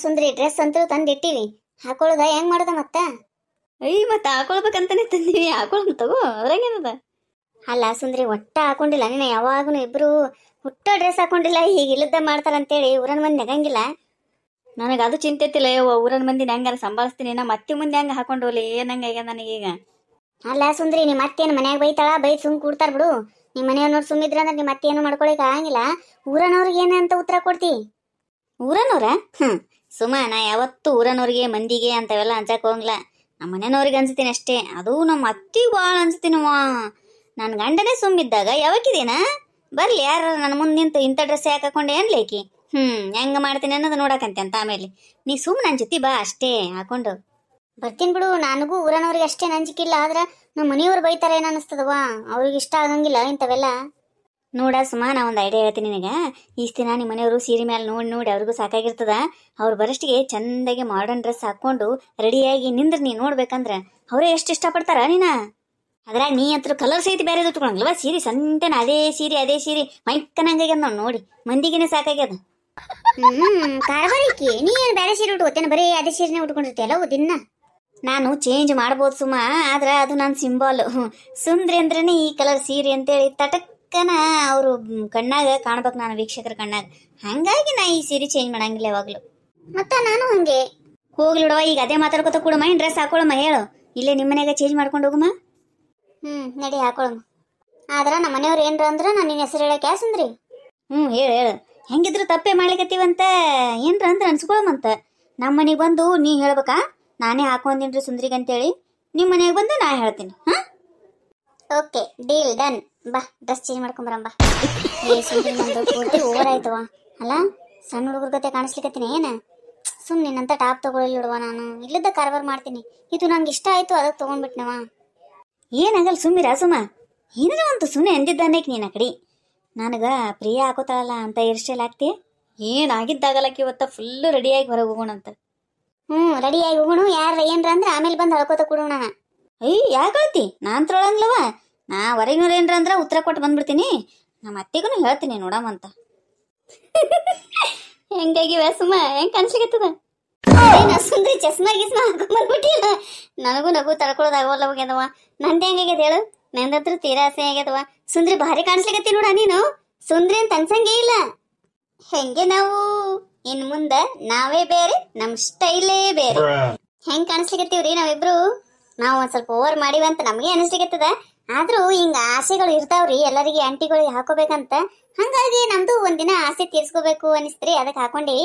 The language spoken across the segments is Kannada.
ಸುಂದ್ರಿ ಡ್ರೆಸ್ ಅಂತೂ ತಂದಿಟ್ಟಿವಿ, ಹಾಕೊಳ್ಳೋದ ಹೆಂಗ್ ಮಾಡೋದ ಮತ್ತ? ಮತ್ತೆ ಹಾಕೊಳ್ಬೇಕಂತಾನೆ ತಂದೀವಿ, ಹಾಕೊಳ್ಳೋಣ ತಗೋ, ಅದ್ರಾಗೇನದ? ಅಲ್ಲ ಸುಂದ್ರಿ, ಒಟ್ಟ ಹಾಕೊಂಡಿಲ್ಲ ನೀನ ಯಾವಾಗೂ ಇಬ್ರು ಹುಟ್ಟ ಡ್ರೆಸ್ ಹಾಕೊಂಡಿಲ್ಲ, ಈಗ ಇಲ್ಲದ ಮಾಡ್ತಾರಂತೇಳಿ ಊರನ್ ಮಂದಿ ನಗಂಗಿಲ್ಲ. ನನಗೆ ಅದು ಚಿಂತೆ ಇತ್ತಿಲ್ಲ. ಊರನ್ ಮಂದಿನ ಹೆಂಗಾರ ಸಂಭಾಳಿಸ್ತೀನಿ, ನಾ ಮತ್ತೆ ಮುಂದೆ ಹೆಂಗ ಹಾಕೊಂಡೋಲಿ ಏನಂಗ ನನಗೀಗ. ಅಲ್ಲ ಸುಂದ್ರಿ, ನಿಮ್ಮ ಅತ್ತೇನು ಮನ್ಯಾಗ ಬೈತಾಳ, ಬೈದ್ ಸುಮ್ ಕೂಡ್ತಾರ ಬಿಡು. ನಿಮ್ಮ ಮನೆಯವ್ರು ಸುಮ್ಮಿದ್ರ ಅಂದ್ರೆ ನಿಮ್ಮ ಅತ್ತೇನು ಮಾಡ್ಕೊಳಕ್ ಆಗಂಗಿಲ್ಲ. ಊರನವ್ರಿಗೆ ಏನಂತ ಉತ್ತರ ಕೊಡ್ತಿ? ಊರನವ್ರ? ಸುಮಾ, ನಾ ಯಾವತ್ತು ಊರನವ್ರಿಗೆ ಮಂದಿಗೆ ಅಂತವೆಲ್ಲ ಅನ್ಸಕ್ ಹೋಗಂಗಿಲ್ಲ. ನಮ್ಮ ಮನೆಯವ್ರಿಗೆ ಅನ್ಸ್ತೀನಿ ಅಷ್ಟೇ. ಅದು ನಮ್ಮ ಅತ್ತಿಗೆ ಭಾಳ ಅನ್ಸ್ತೀನವ್ವ. ನನ್ನ ಗಂಡನೇ ಸುಮ್ಮಿದ್ದಾಗ ಯಾವಕ್ಕಿದೇನ ಬರ್ಲಿ ಯಾರು ನನ್ನ ಮುಂದೆ ನಿಂತು ಇಂಥ ಡ್ರೆಸ್ ಯಾಕೆ ಹಾಕೊಂಡೆ ಅನ್ಲೇಕಿ, ಹೆಂಗ ಮಾಡ್ತೀನಿ ಅನ್ನೋದು ನೋಡಕಂತೆ ಅಂತ. ಆಮೇಲೆ ನೀ ಸುಮ್ ನನ್ನ ಜೊತೆ ಬಾ ಅಷ್ಟೇ ಹಾಕೊಂಡು ಬರ್ತೀನಿ ಬಿಡು. ನನಗೂ ಊರನವ್ರಿಗೆ ಅಷ್ಟೇ ನಂಜಿಕಿಲ್ಲ, ಆದ್ರ ನಮ್ಮ ಮನೆಯವ್ರು ಬೈತಾರ ಏನ್ ಅನಿಸ್ತದವ, ಅವ್ರಿಗೆ ಇಷ್ಟ ಆಗಂಗಿಲ್ಲ ಇಂಥವೆಲ್ಲ. ನೋಡ ಸುಮಾ, ನಾ ಒಂದು ಐಡಿಯಾ ಹೇಳ್ತೀನಿ ನಿನಗೆ. ಈಸ್ ದಿನ ನಿಮ್ಮ ಮನೆಯವರು ಸೀರೆ ಮೇಲೆ ನೋಡಿ ನೋಡಿ ಅವ್ರಿಗೂ ಸಾಕಾಗಿರ್ತದ. ಅವ್ರು ಬರಷ್ಟಿಗೆ ಚಂದಾಗಿ ಮಾಡರ್ನ್ ಡ್ರೆಸ್ ಹಾಕೊಂಡು ರೆಡಿಯಾಗಿ ನಿಂದ್ರೆ ನೀ ನೋಡ್ಬೇಕಂದ್ರೆ ಅವರೇ ಎಷ್ಟು ಇಷ್ಟಪಡ್ತಾರ ನೀನ. ಅದ್ರಾಗ ನೀ ಹತ್ರ ಕಲರ್ ಸಹಿತ ಬೇರೆ ಉಟ್ಕೊಳಂಗಿಲ್ವ, ಸೀರೆ ಸಂತೆನ ಅದೇ ಸೀರೆ ಮೈಕ್ಕನಂಗಾಗ್ಯದ ನೋಡಿ ಮಂದಿಗೆನೆ ಸಾಕಾಗ್ಯದ. ಕಾರಬಾರಿಕಿ, ನೀ ಏನ್ ಬೇರೆ ಸೀರೆ ಉಟ್ಕೋತೇನೆ, ಬರೀ ಅದೇ ಸೀರೆನೇ ಉಟ್ಕೊಂಡಿರ್ತೀಯಲ್ಲ ದಿನ. ನಾನು ಚೇಂಜ್ ಮಾಡ್ಬೋದು ಸುಮಾ, ಆದ್ರೆ ಅದು ನನ್ನ ಸಿಂಬಾಲ್. ಸುಂದ್ರಿ ಅಂದ್ರೇನೆ ಈ ಕಲರ್ ಸೀರೆ ಅಂತೇಳಿ ತಟಕ್ಕನ ಅವರು ಕಣ್ಣಾಗ ಕಾಣ್ಬೇಕು, ನಾನು ವೀಕ್ಷಕರ ಕಣ್ಣಾಗ. ಹಂಗಾಗಿ ನಾ ಈ ಸೀರೆ ಚೇಂಜ್ ಮಾಡಂಗಿಲ್ಲ ಯಾವಾಗ್ಲು. ಮತ್ತ ನಾನು ಹಂಗೆ ಹೋಗ್ಲಿಡುವ, ಈಗ ಅದೇ ಮಾತಾಡ್ಕೊತ ಕೂಡಮ್ಮ, ಏನ್ ಡ್ರೆಸ್ ಹಾಕೊಳಮ್ಮ ಹೇಳು, ಇಲ್ಲೇ ನಿಮ್ಮ ಮನ್ಯಾಗ ಚೇಂಜ್ ಮಾಡ್ಕೊಂಡು ಹೋಗಮ್ಮ. ನಡಿ ಹಾಕೊಳಮ್ಮ. ಆದ್ರ ನಮ್ಮ ಮನೆಯವ್ರು ಏನ್ರ ಅಂದ್ರ ನಾನು ನಿನ್ನ ಹೆಸರು ಹೇಳಕ್ ಸುಂದ್ರಿ. ಹೇಳು ಹೆಂಗಿದ್ರು ತಪ್ಪೇ ಮಾಡ್ಲಿಕತ್ತೀವಂತ ಏನ್ರ ಅಂದ್ರೆ ಅನ್ಸ್ಕೊಳಮಂತ. ನಮ್ಮ ಮನೆಗೆ ಬಂದು ನೀ ಹೇಳ್ಬೇಕಾ, ನಾನೇ ಹಾಕೊಂಡಿನ್ರಿ ಸುಂದ್ರಿಗೆ ಅಂತೇಳಿ. ನಿಮ್ಮ ಮನೆಗೆ ಬಂದು ನಾ ಹೇಳ್ತೀನಿ. Okay, deal done. ಬಾ ಡ್ರೆಸ್ ಚೇಂಜ್ ಮಾಡ್ಕೊಂಬರಮ್ಮ. ಏ ಸುಂದ್ರಿ, ನಂದು ಪೂರ್ತಿ ಓವರ್ ಆಯ್ತವ. ಅಲ್ಲ ಸಣ್ಣ ಹುಡುಗರ ಗತೆ ಕಾಣಿಸ್ಲಿಕತ್ತೀನಿ ಏನ? ಸುಮ್ ನಿನ್ನಂತ ಟಾಪ್ ತಗೊಳ್ಳಿಡುವ, ನಾನು ಇಲ್ಲದ ಕಾರ್ಬಾರ್ ಮಾಡ್ತೀನಿ. ಇದು ನಂಗೆ ಇಷ್ಟ ಆಯ್ತು, ಅದಕ್ಕೆ ತಗೊಂಡ್ಬಿಟ್ನವ. ಏನಾಗಲ್ಲ ಸುಮ್ಮಿರ ಸುಮ, ಏನಾರ ಒಂದು ಸುಮ್ಮನೆ ಎಂದಿದ್ದಾನೇಕ್ ನೀನು ಆ ಕಡೆ. ನನಗೆ ಪ್ರಿಯ ಹಾಕೋತಾಳಲ್ಲ ಅಂತ ಹೇರ್ ಸ್ಟೈಲ್ ಹಾಕ್ತಿ. ಏನಾಗಿದ್ದಾಗಲಕ್ಕೆ ಇವತ್ತ ಫುಲ್ಲು ರೆಡಿಯಾಗಿ ಹೊರಗೆ ಹೋಗೋಣ ಅಂತ. ರೆಡಿಯಾಗಿ ಹೋಗೋಣ. ಯಾರ ಏನ್ರ ಅಂದ್ರೆ ಆಮೇಲೆ ಬಂದು ಹಳ್ಕೋತ ಕೊಡೋಣ. ಯಾಕೆ ಹೇಳ್ತಿ? ನಾನು ತೊಳಂಗ್ಲವ, ನಾ ಹೊರಗಿನವ್ರು ಏನ್ರ ಅಂದ್ರೆ ಉತ್ತರ ಕೊಟ್ಟು ಬಂದ್ಬಿಡ್ತೀನಿ. ನಮ್ಮ ಅತ್ತಿಗೂ ಹೇಳ್ತೀನಿ ನೋಡಮ್ಮಂತ. ಹೆಂಗಾಗಿವ ಸುಮ, ಹೆಂಗ್ ಕಾಣಿಸ್ಲಿಕ್ಕತ್ತದ? ಸುಂದ್ರಿ ಚಸ್ಮಾ ಗಿಸ್ಮಾ ಹಾಕೊಂಡ್ಬಂದ್ಬಿಟ್ಟಿಲ್ಲ. ನನಗೂ ನಗು ತಡ್ಕೊಳ್ಳೋದಾಗವಲ್ಲ ಹೋಗ್ಯದವ. ನಂದು ಹೆಂಗಾಗ್ಯದ ಹೇಳು? ನಂದತ್ರ ತೀರಾಸೆ ಆಗ್ಯದವ. ಸುಂದ್ರಿ ಭಾರಿ ಕಾಣಿಸ್ಲಿಕತ್ತಿ ನೋಡ ನೀನು. ಸುಂದ್ರಿ ಅಂತ ಅನ್ಸಂಗೇ ಇಲ್ಲ. ಹೆಂಗೆ ನಾವು ಇನ್ ಮುಂದ ನಾವೇ ಬೇರೆ, ನಮ್ ಸ್ಟೈಲೇ ಬೇರೆ. ಹೆಂಗ್ ಕಾಣಿಸ್ಲಿಕತ್ತೀವ್ರಿ ನಾವಿಬ್ರು? ನಾವು ಒಂದ್ ಸ್ವಲ್ಪ ಓವರ್ ಮಾಡಿವಂತ ನಮ್ಗೆ ಅನಿಸ್ಲಿಕತ್ತದ. ಆದ್ರೂ ಹಿಂಗ ಆಸೆಗಳು ಇರ್ತಾವ್ರಿ ಎಲ್ಲರಿಗೆ, ಆಂಟಿಗಳಿಗೆ ಹಾಕೋಬೇಕಂತ. ಹಂಗಾಗಿ ನಮ್ದು ಒಂದಿನ ಆಸೆ ತೀರ್ಸ್ಕೋಬೇಕು ಅನಿಸ್ತ್ರಿ, ಅದಕ್ಕೆ ಹಾಕೊಂಡಿ.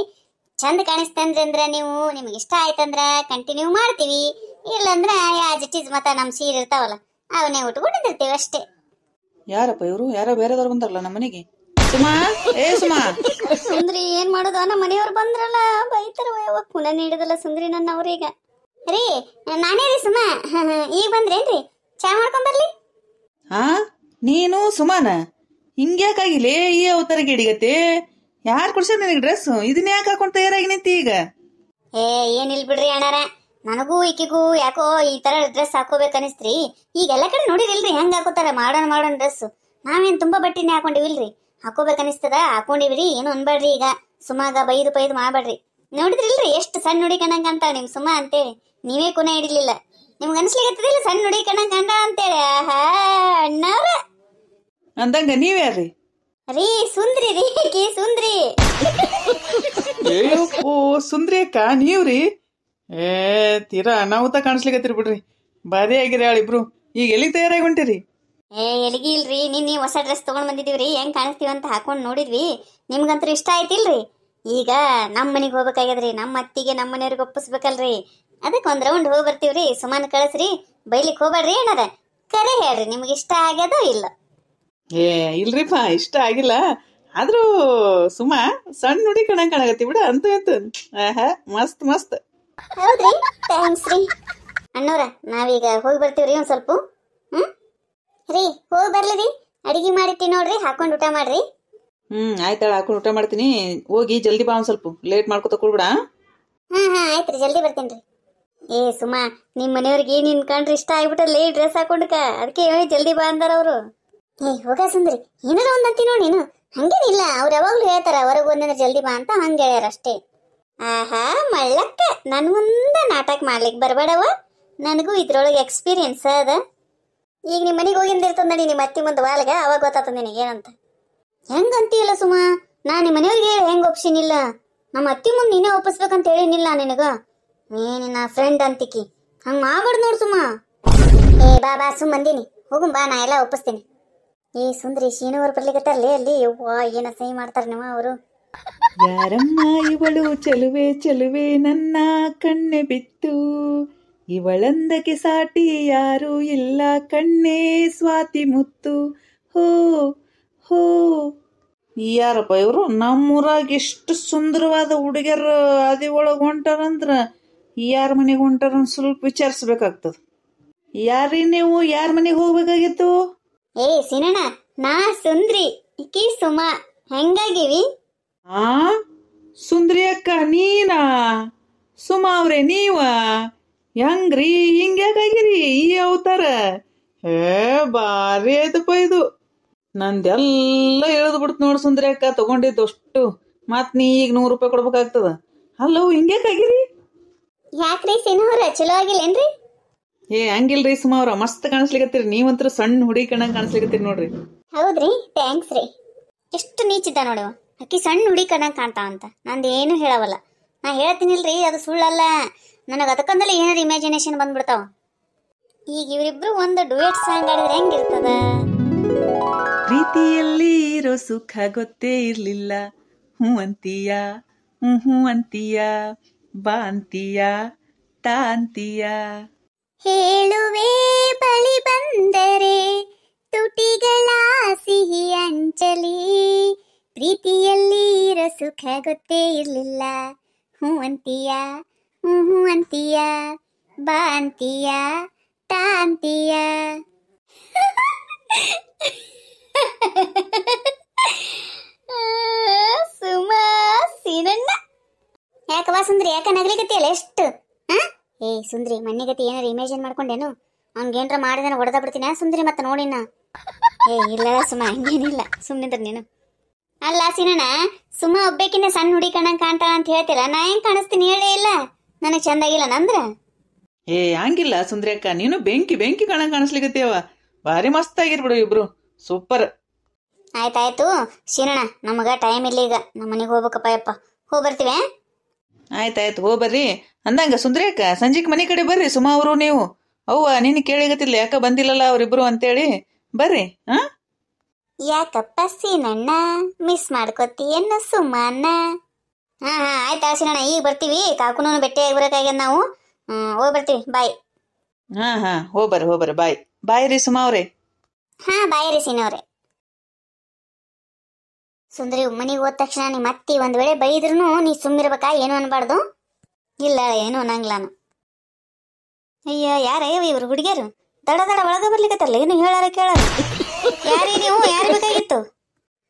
ಚಂದ ಕಾಣಿಸ್ತಂದ್ರಿ ಅಂದ್ರ ನೀವು, ನಿಮ್ಗೆ ಇಷ್ಟ ಆಯ್ತಂದ್ರ ಕಂಟಿನ್ಯೂ ಮಾಡ್ತೀವಿ, ಇಲ್ಲಂದ್ರ ಯಾಜ್ ಇಟ್ ಈಸ್ ಮತ್ತ ನಮ್ ಸೀರೆ ಇರ್ತಾವಲ್ಲ ಅವನ್ನೇ ಉಟ್ಕೊಂಡಿರ್ತೀವಿ ಅಷ್ಟೇ. ಯಾರಪ್ಪ ಇವರು? ಯಾರೋ ಬೇರೆದವ್ರು ಬಂದಾರಲ್ಲ ನಮ್ಮ ಮನೆಗೆ. ಸುಮಾ, ಸುಮಾ. ಸುಂದ್ರಿ ಏನ್ ಮಾಡೋದು, ನಮ್ಮ ಮನೆಯವ್ರು ಬಂದ್ರಲ್ಲ ಬೈತಾರ. ಯಾವಾಗ ಪುನಃ ನೀಡಿದಲ್ಲ ಸುಂದ್ರಿ ನನ್ನ ಅವ್ರೀಗ. ರೀ ನಾನೇ ರೀ ಸುಮಾ, ಈಗ ಬಂದ್ರೇನ್ರಿ? ಚಾ ಮಾಡ್ಕೊಂಬರ್ಲಿ? ನೀನು ಸುಮಾನ ಹಿಂಗ್ಯಾಕಾಗಿಲೇ ಈ ಅವತಾರ ಗಿಡಿಗತ್ತೆ? ಯಾರು ಕೊಡ್ಸ ನನಗೆ ಡ್ರೆಸ್? ಇದನ್ನ ಯಾಕೆ ಹಾಕೊಂಡು ತಯಾರಾಗಿ ನಿಂತಿ ಈಗ? ಏನಿಲ್ ಬಿಡ್ರಿ ಅಣ್ಣಾರ, ನನಗೂ ಈಕಿಗೂ ಯಾಕೋ ಈ ತರ ಡ್ರೆಸ್ ಹಾಕೋಬೇಕನಿಸ್ತ್ರಿ. ಈಗೆಲ್ಲ ಕಡೆ ನೋಡಿರಿಲ್ರಿ ಹೆಂಗ್ ಹಾಕೋತಾರ ಮಾಡರ್ನ್ ಡ್ರೆಸ್. ನಾವೇನ್ ತುಂಬಾ ಬಟ್ಟಿನೇ ಹಾಕೊಂಡಿವಿಲ್ರಿ, ಹಾಕೋಬೇಕನಿಸ್ತದ ಹಾಕೊಂಡಿವ್ರಿ. ಏನು ಅನ್ಬೇಡ್ರಿ, ಈಗ ಸುಮಾಗ ಬೈದು ಮಾಡ್ಬೇಡ್ರಿ. ನೋಡಿದ್ರಿಲ್ರಿ ಎಷ್ಟು ಸಣ್ಣ ನುಡಿ ಕಣಂಗ ಅಂತ ನಿಮ್ ಸುಮಾ ಅಂತೇಳಿ. ನೀವೇ ಕುನ ಹಿಡಿಲಿಲ್ಲ. ನಿಮ್ಗೆ ಅನ್ಸ್ಲಿಕ್ಕತ್ತದಿಲ್ಲ ಸಣ್ಣ ನುಡಿ ಕಣಂಗ ಅಂದ ಅಂತೇಳಿ? ಅಣ್ಣಾರ ಅಂದಂಗ ನೀವ್ಯಾರ್ರಿ? ರೀ ಸುಂದ್ರಿ ರೀ, ಸುಂದ್ರಿ. ಅಯ್ಯೋ ಸುಂದ್ರಿ ಅಕ್ಕ, ನೀವ್ರಿ? ತೀರಾ ಅನಾಹುತ ಕಾಣಿಸ್ಲಿಕತ್ತಿರಿ ಬಿಡ್ರಿ. ಬಾರಿ ಆಗಿರಿ ಇಬ್ರು. ಈಗ ಎಲ್ಲಿಗೆ ತಯಾರಾಗಿ ಹೊಂಟಿರಿ? ಎಲ್ಲಿಗಿ ಇಲ್ರಿ, ನಿನ್ನೆ ಹೊಸ ಡ್ರೆಸ್ ತಗೊಂಡ್ ಬಂದಿದೀವ್ರಿ. ಹೆಂಗ್ ಕಾಣಿಸ್ತೀವಂತ ಹಾಕೊಂಡ್ ನೋಡಿದ್ವಿ. ನಿಮ್ಗಂತೂ ಇಷ್ಟ ಆಯ್ತಿಲ್ರಿ. ಈಗ ನಮ್ಮ ಮನೆಗೆ ಹೋಗ್ಬೇಕಾಗ್ಯದ್ರಿ. ನಮ್ಮ ಅತ್ತಿಗೆ ನಮ್ಮ ಮನೆಯವ್ರಿಗೆ ಒಪ್ಪಿಸ್ಬೇಕಲ್ರಿ. ಅದಕ್ಕೆ ಒಂದ್ ರೌಂಡ್ ಹೋಗಿ ಬರ್ತೀವ್ರಿ. ಸುಮಾನ್ ಕಳಿಸ್ರಿ, ಬೈಲಿಕ್ ಹೋಗ್ಬೇಡ್ರಿ ಏನಾರ. ಕರೆ ಹೇಳ್ರಿ, ನಿಮ್ಗೆ ಇಷ್ಟ ಆಗ್ಯದೋ ಇಲ್ಲ? ಇಲ್ರಿಪ್ಪ, ಇಷ್ಟ ಆಗಿಲ್ಲ. ಆದ್ರೂ ಸುಮಾ ಸಣ್ಣ ನುಡಿ ಕಣಗತ್ತಿ ಬಿಡ ಅಂತ ಮಸ್ತ್ ಮಸ್ತ್. ಹೌದ್ರಿ, ಥ್ಯಾಂಕ್ಸ್ ರೀ ಅಣ್ಣವ್ರ. ನಾವೀಗ ಹೋಗಿ ಬರ್ತೀವ್ರಿ ಒಂದ್ ಸ್ವಲ್ಪ. ರೀ ಹೋಗಿ ಬರ್ಲಿ, ಅಡಿಗೆ ಮಾಡಿಟ್ಟಿ ನೋಡ್ರಿ, ಹಾಕೊಂಡ್ ಊಟ ಮಾಡ್ರಿ. ಆಯ್ತಾಳ, ಹಾಕೊಂಡು ಊಟ ಮಾಡ್ತೀನಿ. ಹೋಗಿ ಜಲ್ದಿ ಬಾ, ಒಂದ್ ಸ್ವಲ್ಪ ಲೇಟ್ ಮಾಡ್ಕೊತ ಕೊಡ್ಬಿಡ. ಆಯ್ತ್ರಿ, ಜಲ್ದಿ ಬರ್ತೇನ್ರಿ. ಸುಮಾ, ನಿಮ್ ಮನೆಯವ್ರಿಗೆ ನಿನ್ ಕಂಡ್ರಿ ಇಷ್ಟ ಆಗ್ಬಿಟ್ಟಲ್ಲಿ ಡ್ರೆಸ್ ಹಾಕೊಂಡ್ಕ, ಅದಕ್ಕೆ ಜಲ್ದಿ ಬಾ ಅಂದಾರ ಅವ್ರು. ಹೋಗ ಸುಂದ್ರಿ, ಏನಾರ ಒಂದಂತಿ ನೋಡಿ ನೀನು. ಹಂಗೇನಿಲ್ಲ, ಅವ್ರು ಯಾವಾಗ್ಲೂ ಹೇಳ್ತಾರ ಹೊರಗೆ ಒಂದಂದ್ರೆ ಜಲ್ದಿ ಬಾ ಅಂತ, ಹಂಗ ಹೇಳ್ಯಾರ ಅಷ್ಟೇ. ಆಹಾ ಮಳ್ಳಕ್ಕ ನನ್ ಮುಂದ ನಾಟಕ ಮಾಡ್ಲಿಕ್ಕೆ ಬರ್ಬೇಡವ. ನನಗೂ ಇದ್ರೊಳಗೆ ಎಕ್ಸ್ಪೀರಿಯನ್ಸ್ ಅದ. ಈಗ ನಿಮ್ಮ ಮನೆಗೆ ಹೋಗಿಂದಿರ್ತದ ನಡಿ ನಿಮ್ಮ ಅತ್ತಿ ಮುಂದೆ ವಾಲ್ಗ, ಅವಾಗ ಗೊತ್ತಾಗ್ತದ ನಿನಗೆ ಏನಂತ. ಹೆಂಗಂತೀಯಲ್ಲ ಸುಮಾ, ನಾ ನಿಮ್ಮ ಮನೆಯವ್ರಿಗೆ ಹೇಳಿ ಹೆಂಗ್ ಒಪ್ಸಿನಿಲ್ಲ, ನಮ್ಮ ಅತ್ತಿ ಮುಂದೆ ನೀನೇ ಒಪ್ಪಿಸ್ಬೇಕಂತ ಹೇಳಿನಿಲ್ಲ ನಿನಗ. ನಿನ್ನ ಫ್ರೆಂಡ್ ಅಂತಿಕಿ ಹಂಗ ಮಾಡ್ಬಾರ್ದು ನೋಡು ಸುಮಾ. ಏ ಬಾ ಸುಮ್ ಬಂದೀನಿ, ಹೋಗುಂ ಬಾ, ನಾ ಎಲ್ಲ ಒಪ್ಪಿಸ್ತೀನಿ. ಏ ಸುಂದ್ರಿ ಶೀನವ್ರು ಬರ್ಲಿಕತ್ತಾರಲೇ ಅಲ್ಲಿ. ಯವ್ವಾ ಏನ ಸಹಿ ಮಾಡ್ತಾರ ನೀವು ಅವರು. ಯಾರಮ್ಮ ಇವಳು ಚೆಲುವೆ ಚೆಲುವೆ ನನ್ನ ಕಣ್ಣೆ ಬಿತ್ತು, ಇವಳಂದಕ್ಕೆ ಸಾಟಿ ಯಾರು ಇಲ್ಲ ಕಣ್ಣೆ ಸ್ವಾತಿ ಮುತ್ತು. ಹೋ ಹೋ ಯಾರಪ್ಪ ಇವರು? ನಮ್ಮೂರಾಗ ಎಷ್ಟು ಸುಂದರವಾದ ಹುಡುಗಿಯರ ಅದಿ ಒಳಗೆ ಹೊಂಟಾರಂದ್ರ ಯಾರ ಮನೆಗೆ ಹೊಂಟಾರ ಸ್ವಲ್ಪ ವಿಚಾರಿಸ್ಬೇಕಾಗ್ತದ. ಯಾರೀ ನೀವು? ಯಾರ ಮನೆಗೆ ಹೋಗ್ಬೇಕಾಗಿತ್ತು? ಏ ಸಿನಣ್ಣ, ನಾ ಸುಂದ್ರಿ, ಇಕಿ ಸುಮಾ. ಹೆಂಗಾಗಿವಿ? ಆ ಸುಂದ್ರಿ ಅಕ್ಕ ನೀನಾ? ಸುಮಾ ಅವ್ರೆ ನೀವ? ಹೆಂಗ್ರಿ ಹಿಂಗ್ಯಾಕಾಗಿರಿ ಈ ಅವತಾರ? ಬಾರಿ ಆಯ್ತಪ್ಪ ಇದು. ನಂದೆಲ್ಲ ಇಳಿದು ಬಿಡ್ತು ನೋಡು ಸುಂದ್ರಿ ಅಕ್ಕ, ತಗೊಂಡಿದ್ದು ಅಷ್ಟು. ಮತ್ ನೀ ಈಗ 100 ರೂಪಾಯಿ ಕೊಡ್ಬೇಕಾಗ್ತದ. ಅಲ್ಲವು ಹಿಂಗ್ಯಾಕಾಗಿರಿ? ಯಾಕ್ರಿ ಸಿನವ್ರ ಚಲೋ ಆಗಿಲ್ಲೇನ್ರಿ? ಹಂಗಿಲ್ರಿ ಸುಮಾ ಅವ್ರ, ಮಸ್ತ್ ಕಾಣಿಸ್ಲಿಕತ್ತೀರಿ. ನೀವಂತ್ರ ಸಣ್ಣ ಹುಡುಗಿ ಕಣ್ಣಂಗ್ ಕಾಣಿಸ್ಲಿಕತ್ತೀರಿ ನೋಡ್ರಿ. ಹೌದ್ರಿ, ಥ್ಯಾಂಕ್ಸ್ ರೀ. ಎಷ್ಟು ನೀಚಿದ್ದ ನೋಡವ, ಅಕ್ಕಿ ಸಣ್ಣ ಹುಡುಗಿ ಕಣ್ಣಂಗ್ ಕಾಣ್ತಾವ ಅಂತ ನಂದೇನು ಹೇಳವಲ್ಲ. ನಾ ಹೇಳ್ತೀನಿಲ್ರಿ, ಅದು ಸುಳ್ಳಲ್ಲ. ನನಗೆ ಅದಕ್ಕಂದಲೇ ಏನಾರ ಇಮ್ಯಾಜಿನೇಷನ್ ಬಂದ್ಬಿಡ್ತಾವ. ಈಗ ಇವರಿಬ್ರು ಒಂದು ಡುಯೆಟ್ ಸಾಂಗ್ ಆಡಿದ್ರೆ ಹೆಂಗಿರ್ತದ? ಪ್ರೀತಿಯಲ್ಲಿ ಇರೋ ಸುಖ ಗೊತ್ತೇ ಇರ್ಲಿಲ್ಲ, ಹೂ ಅಂತೀಯ ಹೂ ಅಂತೀಯ, ಬಾ ಅಂತೀಯ ತಾ ಅಂತೀಯ. ಹೇಳುವೆ ಬಳಿ ಬಂದರೆ ತುಟಿಗಳ ಸಿಹಿ ಅಂಚಲಿ, ಪ್ರೀತಿಯಲ್ಲಿ ಇರೋ ಸುಖ ಗೊತ್ತೇ ಇರ್ಲಿಲ್ಲ, ಹೂ ಅಂತೀಯ ಹೂ ಅಂತೀಯ, ಬಾ ಅಂತೀಯ ತಾ ಅಂತೀಯ. ಸುಮಾ ಸೀನಣ್ಣ ಯಾಕವಾ ಸುಂದ್ರಿ, ಯಾಕ ನಗ್ಲಿಕತ್ತಿಯಲ್ಲ ಎಷ್ಟು? ಏ ಸುಂದ್ರಿ, ಮಣ್ಣಿಗತಿ ಏನಾರ ಇಮೇಜಿನ್ ಮಾಡ್ಕೊಂಡೇನು? ಹಂಗೇನ್ರ ಮಾಡಿದಾನ ಹೊಡೆದ ಬಿಡ್ತೀನಿ ಸುಂದ್ರಿ. ಮತ್ತೆ ನೋಡಿನ ಇಲ್ಲ ಸುಮಾ, ಹಂಗೇನಿಲ್ಲ, ಸುಮ್ಮನಿದ್ರ ನೀನು. ಅಲ್ಲ ಸೀನಣ್ಣ, ಸುಮಾ ಒಬ್ಬೇಕಿನ್ನ ಸಣ್ಣ ಹುಡಿ ಕಣ್ಣಂಗ್ ಕಾಣ್ತಾಳ ಅಂತ ಹೇಳ್ತೀರ, ನಾ ಹೆಂಗ್ ಕಾಣಿಸ್ತೀನಿ ಹೇಳೇ ಇಲ್ಲ? ನನಗ್ ಚಂದಾಗಿಲ್ಲ ನಂದ್ರ? ಹಂಗಿಲ್ಲ ಸುಂದ್ರಿ ಅಕ್ಕ, ನೀನು ಬೆಂಕಿ ಬೆಂಕಿ ಕಣ್ಣಂಗ್ ಕಾಣಿಸ್ಲಿಕತ್ತೀವ. ಭಾರಿ ಮಸ್ತ್ ಆಗಿರ್ಬಿಡು ಇಬ್ರು, ಸೂಪರ್. ಆಯ್ತಾಯ್ತು ಶೀನಣ್ಣ, ನಮಗ ಟೈಮ್ ಇಲ್ಲ ಈಗ, ನಮ್ಮ ಮನೆಗೆ ಹೋಗ್ಬೇಕಪ್ಪ ಯಪ್ಪ. ಹೋಗಿ ಬರ್ತೀವಿ. ಆಯ್ತಾಯ್ತು ಹೋಗ್ಬರ್ರಿ. ಅಂದಂಗ ಸುಂದ್ರಿ ಅಕ್ಕ, ಸಂಜೆಕ್ ಮನೆ ಕಡೆ ಬರ್ರಿ ಸುಮಾ ಅವರು ನೀವು. ಅವ್ವ ನಿನ್ ಕೇಳಿಗತ್ತಿಲ್ಲ ಯಾಕ ಬಂದಿಲ್ಲಲ್ಲ ಅವ್ರಿಬ್ರು ಅಂತೇಳಿ, ಬರ್ರಿ. ಯಾಕಪ್ಪ ಸೀನಣ್ಣ, ಮಿಸ್ ಮಾಡ್ಕೋತೀಯನ್ನ ಸುಮ್ಮನ್ನ? ಹಾ ಆಯ್ತಾ ಸೀನಣ್ಣ, ಈಗ ಬರ್ತೀವಿ. ಕಾಕುನೂ ಭೇಟಿಯಾಗಿ ಬರೋಕಾಗ್ಯದ ನಾವು. ಹೋಗಿ ಬರ್ತೀವಿ, ಬಾಯ್. ಹೋಗ್ಬರ್ರಿ ಬಾಯ್. ಬಾಯ್ ರೀ ಸುಮಾ ಅವ್ರೆ. ಹಾ ಬಾಯ್ ರೀ ಸೀನವ್ರೆ. ಸುಂದರಿ ಮನೆಗೆ ಹೋದ ತಕ್ಷಣ ನಿಮ್ಮ ಅತ್ತಿ ಒಂದ್ ವೇಳೆ ಬೈದ್ರೂ ನೀ ಸುಮ್ಮಿರ್ಬೇಕಾ? ಏನು ಅನ್ಬಾರ್ದು. ಇಲ್ಲ ಏನು ಅನ್ನಂಗಿಲ್ಲ ನಾನು. ಅಯ್ಯ ಯಾರಯ್ಯವ ಇವ್ರು ಹುಡುಗಿಯರು? ದಡ ದಡ ಒಳಗ ಬರ್ಲಿಕ್ಕತ್ತಲ್ಲ, ಏನು ಹೇಳಾರ ಕೇಳಾರ. ಯಾರೀ ನೀವು? ಯಾರು ಬೇಕಾಗಿತ್ತು?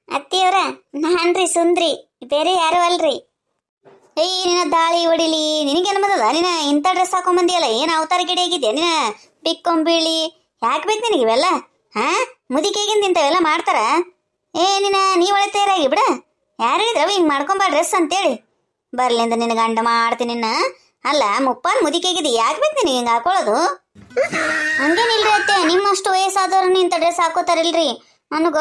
ಅತ್ತಿಯವ್ರ ನಾನ್ರಿ ಸುಂದ್ರಿ, ಬೇರೆ ಯಾರು ಅಲ್ರಿ. ನಿನ್ನ ದಾಳಿ ಹೊಡಿಲಿ, ನಿನಗೇನು ಬಂದದ? ನೀನ ಇಂಥ ಡ್ರೆಸ್ ಹಾಕೊಂಬಂದಿಯಲ್ಲ, ಏನು ಅವತಾರ ಗಿಡಿ ಆಗಿದ್ಯಾ? ನೀನ ಪಿಕ್ಕೊಂಬೀಳಿ ಯಾಕೆ ಬೇಕು ನಿನಗೆ ಇವೆಲ್ಲ? ಮುದಿಕೆಗಿಂದ ಇಂಥವೆಲ್ಲ ಮಾಡ್ತಾರ? ನೀ ಒಳ್ಳೆ ತಯಾರಾಗಿ ಬಿಡ. ಯಾರು ಹೇಳಿದ್ರವ ಹಿಂಗೆ ಮಾಡ್ಕೊಂಬ ಡ್ರೆಸ್ ಅಂತೇಳಿ? ಬರ್ಲಿಂದ ನಿನ್ನ ಗಂಡ ಮಾಡ್ತೀನಿ ನಿನ್ನ. ಅಲ್ಲ ಮುಪ್ಪಾನ್ ಮುದಿಕೆಗಿದ್ದಿ, ಯಾಕೆ ಬೇಕು ನಿನಗೆ ಹಿಂಗೆ ಹಾಕೊಳ್ಳೋದು? ಹಂಗೇನಿಲ್ರಿ ಅತ್ತೆ, ನಿಮ್ಮಷ್ಟು ವಯಸ್ಸಾದವ್ರನ್ನ ಇಂಥ ಡ್ರೆಸ್ ಹಾಕೋತಾರಿಲ್ರಿ. ನನಗ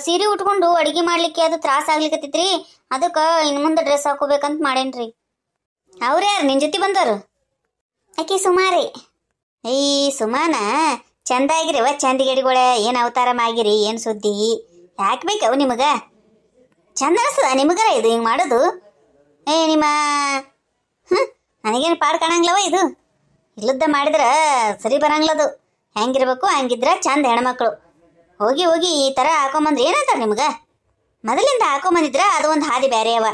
ಸೀರೆ ಉಟ್ಕೊಂಡು ಅಡಿಗೆ ಮಾಡ್ಲಿಕ್ಕೆ ಅದು ತ್ರಾಸ ಆಗ್ಲಿಕ್ಕತ್ತೈತ್ರಿ, ಅದಕ್ಕೆ ಇನ್ನು ಮುಂದೆ ಡ್ರೆಸ್ ಹಾಕೋಬೇಕಂತ ಮಾಡೇನ್ರಿ. ಅವ್ರು ಯಾರು ನಿನ್ ಜೊತೆ ಬಂದವರು? ಆಕಿ ಸುಮಾರಿ. ಸುಮಾನ ಚಂದ ಆಗಿರಿವ, ಚಂದಿಗಡಿಗಳ. ಏನು ಅವತಾರ ಆಗಿರಿ, ಏನು ಸುದ್ದಿ? ಯಾಕೆ ಬೇಕವು ನಿಮಗ? ಚಂದ ಅನಿಸ್ತದ ನಿಮಗರ ಇದು ಹಿಂಗೆ ಮಾಡೋದು? ನಿಮ್ಮ ನನಗೇನು ಪಾಡ್ ಕಾಣಂಗಿಲ್ಲವ ಇದು. ಇಲ್ಲದ್ದ ಮಾಡಿದ್ರ ಸರಿ ಬರಂಗಿಲ್ಲದು. ಹೆಂಗಿರ್ಬೇಕು ಹಂಗಿದ್ರ ಚಂದ ಹೆಣ್ಮಕ್ಳು. ಹೋಗಿ ಹೋಗಿ ಈ ಥರ ಹಾಕೊಂಬಂದ್ರೆ ಏನಂತಾರೆ ನಿಮ್ಗೆ? ಮೊದಲಿಂದ ಹಾಕೊಂಬಂದಿದ್ರ ಅದು ಒಂದು ಹಾದಿ ಬೇರೆ ಅವ.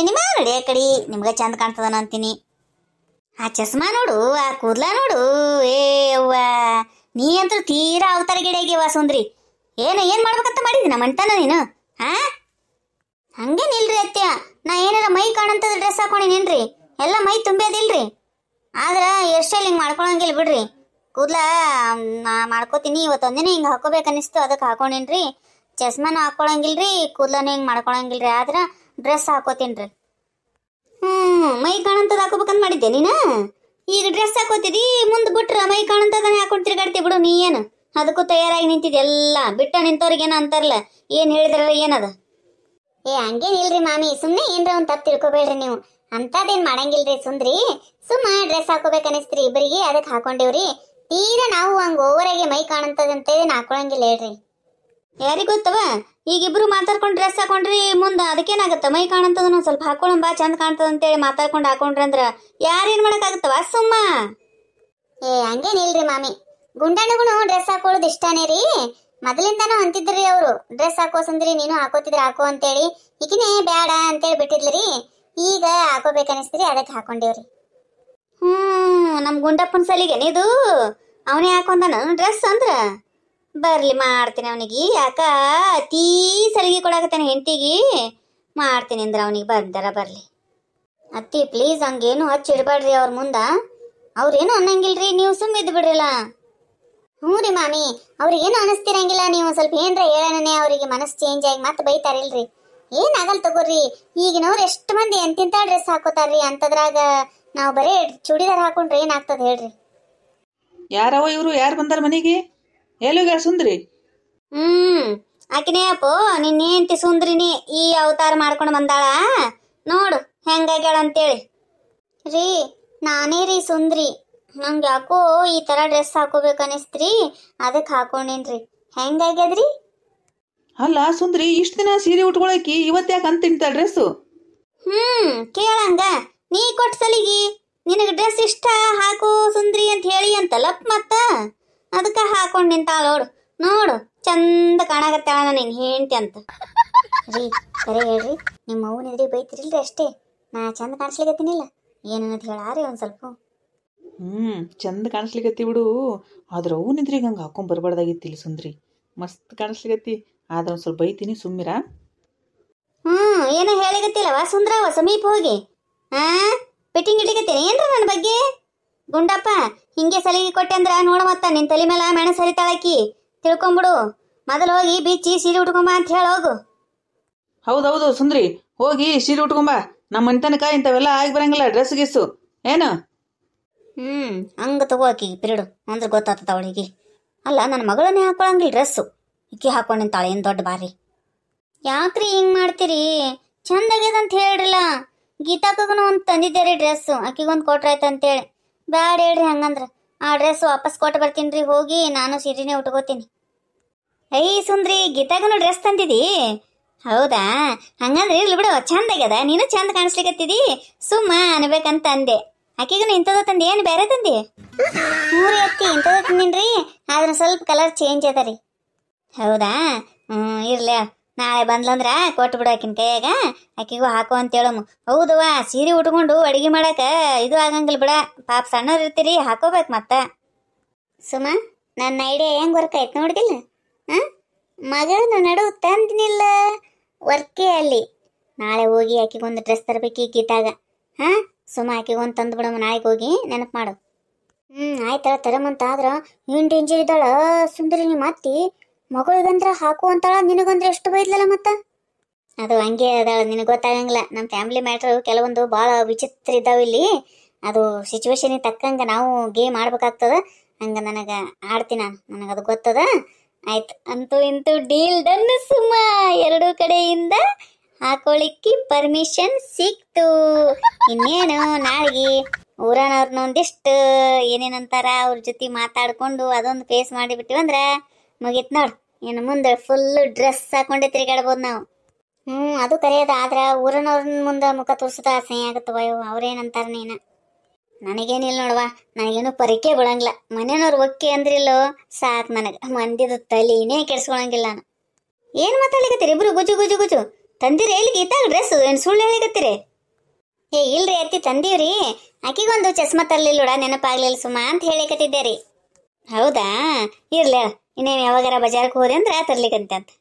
ನಿಮ್ಮ ನಡಿಯ ಕಡಿ ನಿಮ್ಗೆ ಚಂದ ಕಾಣ್ತದನ ಅಂತೀನಿ. ಆ ಚಸ್ಮಾ ನೋಡು, ಆ ಕೂದ್ಲ ನೋಡು, ಅವ್ವ ನೀ ಅಂತೂ ತೀರಾ ಅವತಾರ ಗಿಡಿಯಾಗಿವ ಸುಂದ್ರಿ. ಏನು ಮಾಡ್ಬೇಕಂತ ಮಾಡಿದಿ ನಮ್ಮ ಅಂತಾನ ನೀನು? ಹಂಗೇನಿಲ್ರಿ ಅತ್ಯ, ನಾ ಏನಾರ ಮೈ ಕಾಣಂತದ ಡ್ರೆಸ್ ಹಾಕೊಂಡಿನೇನ್ರಿ? ಎಲ್ಲ ಮೈ ತುಂಬೇದಿಲ್ರಿ. ಆದ್ರೆ ಹೇರ್ ಸ್ಟೈಲ್ ಹಿಂಗೆ ಮಾಡ್ಕೊಳಂಗಿಲ್ಲ ಬಿಡ್ರಿ. ಕೂದ್ಲ ನಾ ಮಾಡ್ಕೋತೀನಿ, ಇವತ್ತೊಂದಿನ ಹಿಂಗೆ ಹಾಕೋಬೇಕನ್ನಿಸ್ತು ಅದಕ್ಕೆ ಹಾಕೊಂಡೇನ್ರಿ. ಚಸ್ಮಾನು ಹಾಕೊಳಂಗಿಲ್ರಿ, ಕೂದ್ಲನು ಹಿಂಗೆ ಮಾಡ್ಕೊಳಂಗಿಲ್ರಿ. ಆದ್ರೆ ಡ್ರೆಸ್ ಹಾಕೋತೀನ್ರಿ. ಮೈ ಕಾಣಂತದ ಹಾಕೋಬೇಕಂತ ಮಾಡಿದ್ದೆ ನೀನ. ಈಗ ಡ್ರೆಸ್ ಹಾಕೋತಿದಿ, ಮುಂದ್ ಬಿಟ್ರ ಮೈ ಕಾಣಂತದನ್ನ ಹಾಕೊಂಡು ತಿರ್ಗಾಡ್ತಿ ಬಿಡು. ನೀ ಏನು ಅದಕ್ಕೂ ತಯಾರಾಗಿ ನಿಂತಿದ್ದೆ ಎಲ್ಲ ಬಿಟ್ಟ ನಿಂತವ್ರಿಗೇನ ಅಂತಾರಲ್ಲ, ಏನ್ ಹೇಳಿದ್ರಲ್ಲ ಏನದ? ಏ ಹಂಗೇನಿಲ್ರಿ ಮಾಮಿ, ಸುಮ್ನೆ ಏನ್ರ ಒಂದ್ ತಪ್ಪು ತಿಳ್ಕೊಬೇಡ್ರಿ ನೀವು. ಅಂತದೇನ್ ಮಾಡಂಗಿಲ್ರಿ ಸುಂದ್ರಿ. ಸುಮ್ಮ ಡ್ರೆಸ್ ಹಾಕೋಬೇಕು ಅನಿಸ್ತ್ರಿ ಇಬ್ಬರಿಗೆ, ಅದಕ್ಕೆ ಹಾಕೊಂಡೇವ್ರಿ. ತೀರಾ ನಾವು ಹಂಗ ಓವರಾಗಿ ಮೈ ಕಾಣಂತದಂತ ಹಾಕೊಳಂಗಿಲ್ಲ ಹೇಳ್ರಿ. ಯಾರಿಗ್ ಗೊತ್ತವ, ಈಗ ಇಬ್ರು ಮಾತಾಡ್ಕೊಂಡು ಡ್ರೆಸ್ ಹಾಕೊಂಡ್ರಿ ಮುಂದ ಅದಕ್ಕೇನಾಗತ್ತ? ಮೈ ಕಾಣಂತದನ್ನ ಸ್ವಲ್ಪ ಹಾಕೊಳ್ಳಂಬಾ ಚಂದ ಕಾಣ್ತದ ಅಂತೇಳಿ ಮಾತಾಡ್ಕೊಂಡು ಹಾಕೊಂಡ್ರಿ ಅಂದ್ರ ಯಾರೇನ್ ಮಾಡಕ್ ಆಗತ್ತವ ಸುಮ್ಮ. ಏ ಹಂಗೇನಿಲ್ರಿ ಮಾಮಿ, ಗುಂಡಣ್ಣಗುನು ಡ್ರೆಸ್ ಹಾಕೊಳ್ಳೋದು ಇಷ್ಟಾನೇ ರೀ. ಮೊದಲಿಂದಾನು ಅಂತಿದ್ರಿ ಅವ್ರು, ಡ್ರೆಸ್ ಹಾಕೋ ಸುಂದ್ರಿ ನೀನು ಹಾಕೋತಿದ್ರ ಹಾಕೋ ಅಂತೇಳಿ. ಈಗಿನೇ ಬ್ಯಾಡ ಅಂತೇಳಿ ಬಿಟ್ಟಿದ್ರಿ. ಈಗ ಹಾಕೋಬೇಕನಿಸ್ತ್ರಿ ಅದಕ್ಕೆ ಹಾಕೊಂಡೇವ್ರಿ. ನಮ್ ಗುಂಡಪ್ಪನ ಸಲಿಗೆ ಇದು ಅವನೇ ಹಾಕೊಂಡಾನ ಡ್ರೆಸ್ ಅಂದ್ರ ಬರ್ಲಿ ಮಾಡ್ತೀನಿ ಅವನಿಗೆ. ಯಾಕ ಅತೀ ಸಲಿಗೆ ಕೊಡಾಕತ್ತಾನೆ ಹೆಂಡತಿಗೆ, ಮಾಡ್ತೀನಿ ಅಂದ್ರ ಅವನಿಗೆ ಬಂದಾರ ಬರ್ಲಿ. ಅತ್ತಿ ಪ್ಲೀಸ್ ಹಂಗೇನು ಹಚ್ಚಿಡ್ಬೇಡ್ರಿ ಅವ್ರ ಮುಂದ, ಅವ್ರೇನು ಅನ್ನಂಗಿಲ್ರಿ, ನೀವು ಸುಮ್ಮಿದ್ ಬಿಡ್ರಲ್ಲ. ಹ್ಞೂ ರೀ ಮಾಮಿ, ಅವ್ರಿಗೇನು ಅನಿಸ್ತಿರಂಗಿಲ್ಲ. ನೀವು ಸ್ವಲ್ಪ ಏನ್ರ ಹೇಳನೇ ಅವ್ರಿಗೆ ಮನಸ್ಸು ಚೇಂಜ್ ಆಗಿ ಮತ್ತೆ ಬೈತಾರಿಲ್ರಿ. ಏನಾಗಲ್ ತಗೋರಿ, ಈಗಿನವ್ರು ಎಷ್ಟು ಮಂದಿ ಎಂತಿಂತ ಡ್ರೆಸ್ ಹಾಕೋತಾರ್ರಿ. ಅಂತದ್ರಾಗ ನಾವು ಬರೀ ಚೂಡಿದಾರ್ ಹಾಕೊಂಡ್ರೆ ಏನಾಗ್ತದ ಹೇಳ್ರಿ? ಯಾರವ ಇವರು? ಯಾರು ಬಂದಾರ ಮನೆಗೆ? ಎಲ್ಲೋಗ್ಯಾರ ಸುಂದ್ರಿ? ಆಕಿನೇ ಅಪ್ಪೋ ನಿನ್ನೇಂತಿ ಸುಂದ್ರಿನಿ ಈ ಅವತಾರ ಮಾಡ್ಕೊಂಡು ಬಂದಾಳ ನೋಡು ಹೆಂಗಾಗ್ಯಾಳ ಅಂತೇಳಿ. ರೀ ನಾನೇ ರೀ ಸುಂದ್ರಿ. ನಂಗೆ ಯಾಕೋ ಈ ತರ ಡ್ರೆಸ್ ಹಾಕೋಬೇಕನಿಸ್ತ್ರಿ, ಅದಕ್ಕೆ ಹಾಕೊಂಡೇನ್ರಿ. ಹೆಂಗಾಗ್ಯದ್ರಿ? ಅಲ್ಲ ಸುಂದ್ರಿ, ಇಷ್ಟ ದಿನ ಸೀರೆ ಉಟ್ಕೊಳಕಿ ಇವತ್ತು ಯಾಕೆ ಅಂತ ತಿಂತ ಡ್ರೆಸ್ಸು? ಕೇಳಂಗ ನೀ ಕೊಟ್ಟ ಸಲಿಗಿ ನಿನಗೆ ಡ್ರೆಸ್ ಇಷ್ಟ ಹಾಕು ಸುಂದ್ರಿ ಅಂತ ಹೇಳಿ ಅಂತಲ್ಲಪ್ಪ, ಮತ್ತ ಅದಕ್ಕೆ ಹಾಕೊಂಡು ನಿಂತಾಳ ನೋಡು. ನೋಡು ಚಂದ ಕಾಣಾಕತ್ತಾಳ ನಿನ್ ಹೆಂಡ್ತಿ ಅಂತ. ರೀ ಕರೆ ಹೇಳ್ರಿ, ನಿಮ್ಮ ಅವ್ವನ ಎದುರಿಗೆ ಬೈತಿರಿಲ್ರಿ ಅಷ್ಟೇ. ನಾ ಚಂದ ಕಾಣಿಸ್ಲಿಕತ್ತೀನಿಲ್ಲ, ಏನನ್ನೋದು ಹೇಳಾರಿ ಒಂದ್ ಸ್ವಲ್ಪ. ಚಂದ ಕಾಣಿಸ್ಲಿಕತ್ತಿ ಬಿಡು, ಆದ್ರೆ ಅವು ನಿದ್ರಿಗೆ ಹಂಗೆ ಹಾಕೊಂಡ್ ಬರ್ಬಾರ್ದಾಗಿತ್ತಿಲ್ಲ ಸುಂದ್ರಿ. ಮಸ್ತ್ ಕಾಣಿಸ್ಲಿಕತ್ತಿ, ಆದ್ರೆ ಒಂದು ಸ್ವಲ್ಪ ಬೈತೀನಿ ಸುಮ್ಮಿರ. ಏನೋ ಹೇಳಿಗತ್ತಿಲ್ಲವ ಸುಂದ್ರವ ಸಮೀಪ ಹೋಗಿ ಫಿಟ್ಟಿಂಗ್ ಇಟ್ಟಿಗತ್ತೀನಿ ಏನ್ರ ನನ್ನ ಬಗ್ಗೆ. ಗುಂಡಪ್ಪ ಹಿಂಗೆ ಸಲಿಗೆ ಕೊಟ್ಟೆ ಅಂದ್ರ ನೋಡ ಮತ್ತ ನಿನ್ ತಲೆ ಮೇಲೆ ಮೆಣಸು ಹರಿತಾಳಕಿ, ತಿಳ್ಕೊಂಬಿಡು. ಮೊದಲು ಹೋಗಿ ಬಿಚ್ಚಿ ಸೀರೆ ಉಟ್ಕೊಂಬ ಅಂತ ಹೇಳ ಹೋಗು. ಹೌದೌದು ಸುಂದ್ರಿ, ಹೋಗಿ ಸೀರೆ ಉಟ್ಕೊಂಬ. ನಮ್ಮ ಮನೆತನಕ ಇಂಥವೆಲ್ಲ ಆಗಿ ಬರಂಗಿಲ್ಲ ಡ್ರೆಸ್ ಗಿಸ್ಸು ಏನು. ಹಂಗ ತಗೋಕಿ ಪಿರಿಡು ಅಂದ್ರೆ ಗೊತ್ತಾಗ್ತದ ಅವಳಿಗೆ. ಅಲ್ಲ ನನ್ನ ಮಗಳನ್ನೇ ಹಾಕೊಳಂಗಿಲ್ಲ ಡ್ರೆಸ್ಸು, ಇಕ್ಕಿ ಹಾಕೊಂಡು ನಿಂತಾಳೆ ಏನು ದೊಡ್ಡ ಬಾರಿ. ಯಾಕ್ರಿ ಹಿಂಗ್ ಮಾಡ್ತೀರಿ? ಚಂದ ಆಗ್ಯದಂತ ಹೇಳ್ರಿಲ್ಲ. ಗೀತಾಕಗನು ಒಂದು ತಂದಿದ್ದೇರಿ ಡ್ರೆಸ್ಸು, ಆಕಿಗೊಂದು ಕೊಟ್ರಾಯ್ತು ಅಂತೇಳಿ. ಬ್ಯಾಡ ಹೇಳ್ರಿ ಹಂಗಂದ್ರ ಆ ಡ್ರೆಸ್ ವಾಪಸ್ ಕೊಟ್ಟು ಬರ್ತೀನಿ ರೀ, ಹೋಗಿ ನಾನು ಸೀರೆನೇ ಉಟ್ಕೋತೀನಿ. ಸುಂದ್ರಿ ಗೀತಾಗನು ಡ್ರೆಸ್ ತಂದಿದಿ? ಹೌದಾ, ಹಂಗಂದ್ರೆ ಇರ್ಲಿ ಬಿಡು, ಚಂದ ಆಗ್ಯದ. ನೀನು ಚಂದ ಕಾಣಿಸ್ಲಿಕತ್ತಿದಿ, ಸುಮ್ಮ ಅನ್ಬೇಕಂತ ಅಂದೆ. ಆಕಿಗನು ಇಂಥದ ತಂದಿ ಏನು ಬೇರೆ ತಂದಿ? ಮೂರಿ ಅತ್ತಿ ಇಂಥದ ತಂದಿನ್ರಿ, ಆದ್ರೆ ಸ್ವಲ್ಪ ಕಲರ್ ಚೇಂಜ್ ಅದ ರೀ. ಹೌದಾ, ಇರ್ಲಿ ನಾಳೆ ಬಂದ್ಲಂದ್ರ ಕೊಟ್ಟು ಬಿಡು ಆಕಿನ ಕೈಯಾಗ, ಆಕಿಗೂ ಹಾಕೋ ಅಂತೇಳಮ್ಮ. ಹೌದವ್ವ, ಸೀರೆ ಉಟ್ಕೊಂಡು ಅಡಿಗೆ ಮಾಡಾಕ ಇದು ಆಗಂಗಿಲ್ಲ ಬಿಡ, ಪಾಪ ಸಣ್ಣವ್ರು ಇರ್ತೀರಿ, ಹಾಕೋಬೇಕು ಮತ್ತ. ಸುಮ ನನ್ನ ಐಡಿಯಾ ಹೆಂಗ್ ವರ್ಕ್ ಆಯ್ತು ನೋಡಿದಿಲ್ಲ? ಮಗಳನ್ನ ನಡು ತಂದಿನಿಲ್ಲ ವರ್ಕೇ ಅಲ್ಲಿ. ನಾಳೆ ಹೋಗಿ ಆಕಿಗೊಂದು ಡ್ರೆಸ್ ತರಬೇಕು ಗೀತಾಗ. ಸುಮ ಆಕಿಗೊಂದು ತಂದು ಬಿಡಮ್ಮ ನಾಳೆಗೆ ಹೋಗಿ, ನೆನಪು ಮಾಡು. ಆಯ್ತಳ ತರಮಂತ. ಆದ್ರ ಏನ್ ಡೇಂಜರ್ ಇದ್ದಾಳ ಸುಂದರಿ ನಿಮ್ಮ ಅತ್ತಿ. ಮಗಳಿಗಂದ್ರ ಹಾಕು ಅಂತಾಳ, ನಿನಗಂದ್ರೆ ಎಷ್ಟು ಬೈದ್ಲಲ್ಲ ಮತ್ತ. ಅದು ಹಂಗೆ ಅದಾಳ, ನಿನಗೆ ಗೊತ್ತಾಗಂಗಿಲ್ಲ. ನಮ್ಮ ಫ್ಯಾಮಿಲಿ ಮ್ಯಾಟ್ರ್ ಕೆಲವೊಂದು ಭಾಳ ವಿಚಿತ್ರ ಇದ್ದಾವ ಇಲ್ಲಿ. ಅದು ಸಿಚುವೇಶನಿಗೆ ತಕ್ಕಂಗೆ ನಾವು ಗೇಮ್ ಆಡ್ಬೇಕಾಗ್ತದ. ಹಂಗೆ ನನಗೆ ಆಡ್ತೀನಿ ನಾನು, ನನಗದು ಗೊತ್ತದ. ಆಯ್ತು, ಅಂತೂ ಇಂತೂ ಡೀಲ್ ಡನ್ ಸುಮ್ಮ. ಎರಡೂ ಕಡೆಯಿಂದ ಹಾಕೊಳ್ಳಿಕ್ಕೆ ಪರ್ಮಿಷನ್ ಸಿಕ್ತು. ಇನ್ನೇನು ನಾಳೆಗೆ ಊರನವ್ರನ್ನ ಒಂದಿಷ್ಟು ಏನೇನಂತಾರ ಅವ್ರ ಜೊತೆ ಮಾತಾಡ್ಕೊಂಡು ಅದೊಂದು ಫೇಸ್ ಮಾಡಿಬಿಟ್ಟಿವಂದ್ರ ಮುಗೀತು ನೋಡು. ಇನ್ನು ಮುಂದೆ ಫುಲ್ ಡ್ರೆಸ್ ಹಾಕೊಂಡೆ ತಿರುಗಾಡ್ಬೋದು ನಾವು. ಅದು ಕರೆಯದ. ಆದ್ರ ಊರನವ್ರ ಮುಂದೆ ಮುಖ ತೋರ್ಸದ ಅಸಹ್ಯ ಆಗತ್ತವ. ಅವ್ರೇನಂತಾರ ನೀನ? ನನಗೇನಿಲ್ಲ ನೋಡುವ, ನನಗೇನು ಪರಿಕೆ ಬಿಡಂಗಿಲ್ಲ. ಮನೆಯವ್ರು ಒಕ್ಕೆ ಅಂದ್ರಿಲ್ಲೋ ಸಾಕು ನನಗೆ. ಮಂದಿದ ತಲೆನೇ ಕೆಡ್ಸ್ಕೊಳಂಗಿಲ್ಲ ನಾನು. ಏನು ಮಾತಾಡ್ಲಿಕತ್ತೀರಿ ಇಬ್ರು ಗುಜು ಗುಜು ಗುಜು? ತಂದಿರಿ ಎಲ್ಲಿ ಗೀತಾಗ ಡ್ರೆಸ್? ಏನು ಸುಳ್ಳು ಹೇಳಿಕತ್ತೀರಿ? ಇಲ್ರಿ ಅತ್ತಿ, ತಂದೀವ್ರಿ. ಆಕಿಗೊಂದು ಚಸ್ಮಾ ತರ್ಲಿಲ್ಲ ನೋಡ, ನೆನಪಾಗ್ಲಿಲ್ಲ ಸುಮ್ಮ ಅಂತ ಹೇಳಿಕತ್ತಿದ್ದೆ ರೀ. ಹೌದಾ, ಇರ್ಲಿ ಇನ್ನೇನು ಯಾವಾಗಾರ ಬಜಾರಕ್ಕೆ ಹೋದೆ ಅಂದ್ರೆ ತರ್ಲಿಕ್ಕಂತೆ ಅಂತ.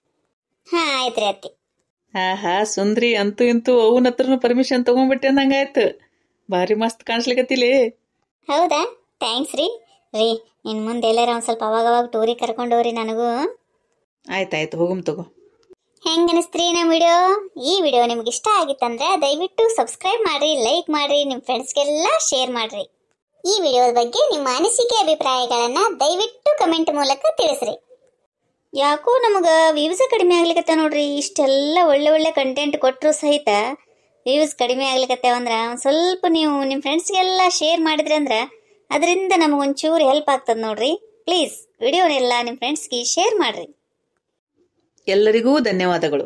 ಆಯ್ತ್ರಿ ಅತ್ತಿ. ಸುಂದ್ರಿ, ಅಂತೂ ಇಂತೂ ಅವನ ಹತ್ರನು ಪರ್ಮಿಷನ್ ತಗೊಂಡ್ಬಿಟ್ಟೆ ಅಂದಂಗಾಯ್ತು. ಭಾರಿ ಮಸ್ತ್ ಕಾಣಿಸ್ಲಿಕತ್ತಿಲಿ. ಹೌದಾ, ಥ್ಯಾಂಕ್ಸ್ ರೀ. ರೀ ಇನ್ನು ಮುಂದೆ ಎಲ್ಲಾರ ಒಂದು ಸ್ವಲ್ಪ ಅವಾಗವಾಗ ಟೂರಿಗೆ ಕರ್ಕೊಂಡೋಗ್ರಿ ನನಗೂ. ಆಯ್ತಾಯ್ತು, ಹೋಗಮ್ ತಗೋ. ಹೆಂಗ ಅನಿಸ್ತ್ರಿ ನಮ್ಮ ವಿಡಿಯೋ? ಈ ವಿಡಿಯೋ ನಿಮ್ಗೆ ಇಷ್ಟ ಆಗಿತ್ತಂದ್ರೆ ದಯವಿಟ್ಟು ಸಬ್ಸ್ಕ್ರೈಬ್ ಮಾಡ್ರಿ, ಲೈಕ್ ಮಾಡ್ರಿ, ನಿಮ್ಮ ಫ್ರೆಂಡ್ಸ್ಗೆಲ್ಲ ಶೇರ್ ಮಾಡ್ರಿ. ಈ ವಿಡಿಯೋದ ಬಗ್ಗೆ ನಿಮ್ಮ ಅನಿಸಿಕೆ ಅಭಿಪ್ರಾಯಗಳನ್ನ ದಯವಿಟ್ಟು ಕಮೆಂಟ್ ಮೂಲಕ ತಿಳಿಸ್ರಿ. ಯಾಕೋ ನಮಗ ವ್ಯೂಸ್ ಕಡಿಮೆ ಆಗ್ಲಿಕತ್ತ ನೋಡ್ರಿ. ಇಷ್ಟೆಲ್ಲ ಒಳ್ಳೆ ಒಳ್ಳೆ ಕಂಟೆಂಟ್ ಕೊಟ್ಟರು ಸಹಿತ ವ್ಯೂಸ್ ಕಡಿಮೆ ಆಗ್ಲಿಕತ್ತೇವಂದ್ರ ಸ್ವಲ್ಪ ನೀವು ನಿಮ್ಮ ಫ್ರೆಂಡ್ಸ್ಗೆಲ್ಲ ಶೇರ್ ಮಾಡಿದ್ರಿ ಅಂದ್ರೆ ಅದರಿಂದ ನಮಗೊಂಚೂರು ಹೆಲ್ಪ್ ಆಗ್ತದೆ ನೋಡ್ರಿ. ಪ್ಲೀಸ್ ವಿಡಿಯೋನೆಲ್ಲ ನಿಮ್ಮ ಫ್ರೆಂಡ್ಸ್ಗೆ ಶೇರ್ ಮಾಡ್ರಿ. ಎಲ್ಲರಿಗೂ ಧನ್ಯವಾದಗಳು.